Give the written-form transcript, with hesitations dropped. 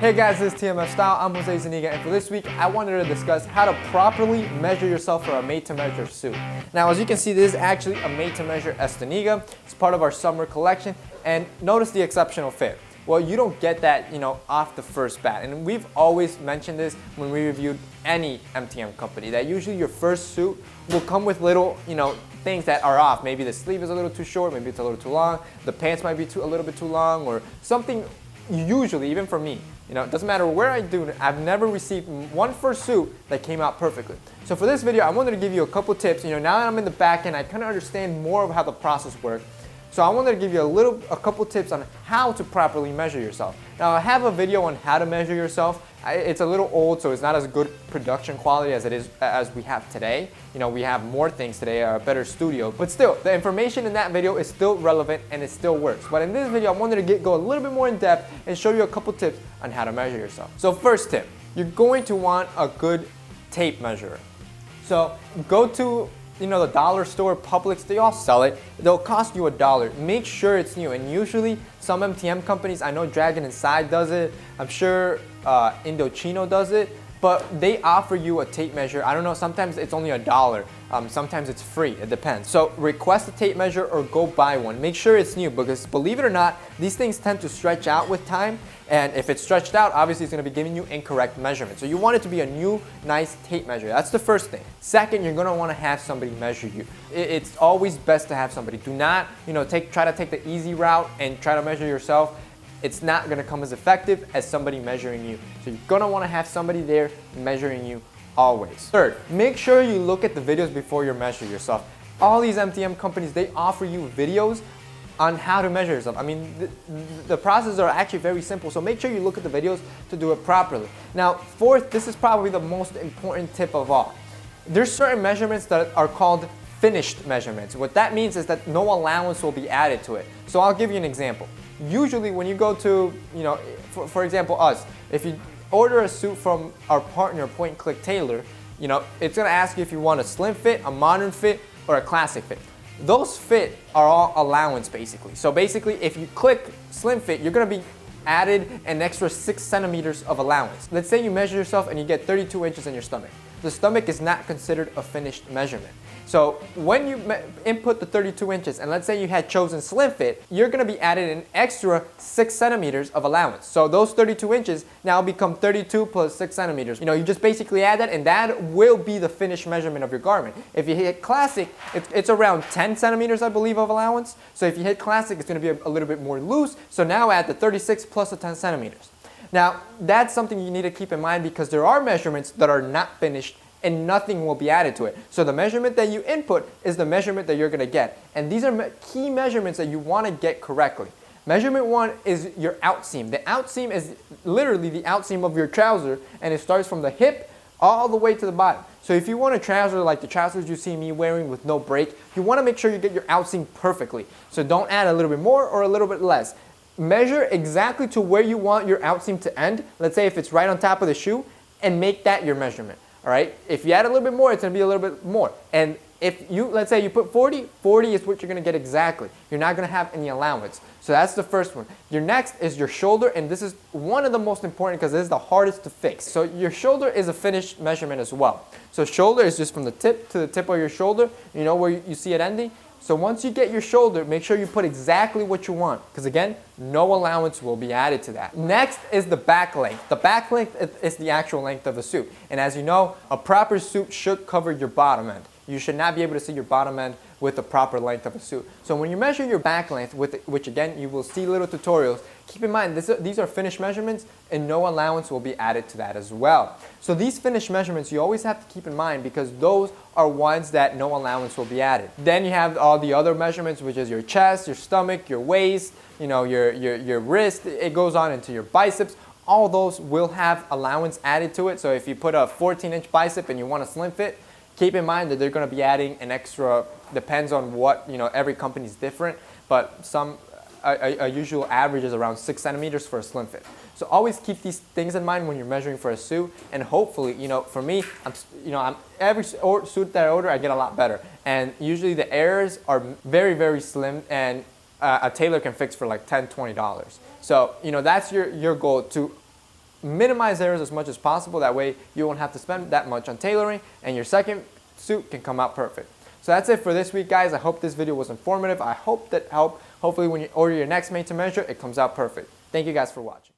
Hey guys, this is TMF Style. I'm Jose Zuniga, and for this week, I wanted to discuss how to properly measure yourself for a made-to-measure suit. Now, as you can see, this is actually a made-to-measure Estaniga. It's part of our summer collection, and notice the exceptional fit. Well, you don't get that, off the first bat. And we've always mentioned this when we reviewed any MTM company, that usually your first suit will come with little, things that are off. Maybe the sleeve is a little too short, maybe it's a little too long, the pants might be a little bit too long, or something. Usually, even for me, it doesn't matter where I do it, I've never received one first suit that came out perfectly. So for this video, I wanted to give you a couple tips. Now that I'm in the back end, I kind of understand more of how the process works. So I wanted to give you a couple tips on how to properly measure yourself. Now I have a video on how to measure yourself. It's a little old, so it's not as good production quality as we have today. We have more things today, a better studio, but still, the information in that video is still relevant and it still works. But in this video, I wanted to go a little bit more in depth and show you a couple tips on how to measure yourself. So first tip, you're going to want a good tape measure. So go to the dollar store, Publix, they all sell it. They'll cost you $1. Make sure it's new. And usually some MTM companies, I know Dragon Inside does it. I'm sure Indochino does it. But they offer you a tape measure. I don't know, sometimes it's only $1. Sometimes it's free, it depends. So request a tape measure or go buy one. Make sure it's new, because believe it or not, these things tend to stretch out with time. And if it's stretched out, obviously it's gonna be giving you incorrect measurements. So you want it to be a new, nice tape measure. That's the first thing. Second, you're gonna wanna have somebody measure you. It's always best to have somebody. Do not, try to take the easy route and try to measure yourself. It's not gonna come as effective as somebody measuring you. So you're gonna wanna have somebody there measuring you always. Third, make sure you look at the videos before you measure yourself. All these MTM companies, they offer you videos on how to measure yourself. I mean, the processes are actually very simple, so make sure you look at the videos to do it properly. Now, fourth, this is probably the most important tip of all. There's certain measurements that are called finished measurements. What that means is that no allowance will be added to it. So I'll give you an example. Usually when you go to, for example, us, if you order a suit from our partner, Point and Click Tailor, it's gonna ask you if you want a slim fit, a modern fit, or a classic fit. Those fit are all allowance basically. So basically, if you click slim fit, you're gonna be added an extra 6 centimeters of allowance. Let's say you measure yourself and you get 32 inches in your stomach. The stomach is not considered a finished measurement. So when you input the 32 inches, and let's say you had chosen slim fit, you're gonna be added an extra 6 centimeters of allowance. So those 32 inches now become 32 plus 6 centimeters. You just basically add that, and that will be the finished measurement of your garment. If you hit classic, it's around 10 centimeters, I believe, of allowance. So if you hit classic, it's gonna be a little bit more loose. So now add the 36 plus the 10 centimeters. Now, that's something you need to keep in mind, because there are measurements that are not finished and nothing will be added to it. So the measurement that you input is the measurement that you're gonna get. And these are key measurements that you wanna get correctly. Measurement 1 is your outseam. The outseam is literally the outseam of your trouser, and it starts from the hip all the way to the bottom. So if you want a trouser like the trousers you see me wearing with no break, you wanna make sure you get your outseam perfectly. So don't add a little bit more or a little bit less. Measure exactly to where you want your outseam to end. Let's say if it's right on top of the shoe, and make that your measurement. All right, if you add a little bit more, it's gonna be a little bit more. And if let's say you put 40, 40 is what you're gonna get exactly. You're not gonna have any allowance. So that's the first one. Your next is your shoulder, and this is one of the most important because this is the hardest to fix. So your shoulder is a finished measurement as well. So shoulder is just from the tip to the tip of your shoulder, where you see it ending. So once you get your shoulder, make sure you put exactly what you want, because again, no allowance will be added to that. Next is the back length. The back length is the actual length of the suit. And as you know, a proper suit should cover your bottom end. You should not be able to see your bottom end with the proper length of a suit. So when you measure your back length, which again, you will see little tutorials, keep in mind these are finished measurements and no allowance will be added to that as well. So these finished measurements you always have to keep in mind, because those are ones that no allowance will be added. Then you have all the other measurements, which is your chest, your stomach, your waist, your wrist. It goes on into your biceps. All those will have allowance added to it. So if you put a 14-inch bicep and you want a slim fit, keep in mind that they're going to be adding an extra, depends on what, every company is different, but a usual average is around 6 centimeters for a slim fit. So always keep these things in mind when you're measuring for a suit, and hopefully, for me, every suit that I order, I get a lot better. And usually the errors are very, very slim, and a tailor can fix for like $10, $20. So, that's your goal, to minimize errors as much as possible. That way you won't have to spend that much on tailoring and your second suit can come out perfect. So that's it for this week, guys. I hope this video was informative. I hope that helped. Hopefully when you order your next made to measure, it comes out perfect. Thank you guys for watching.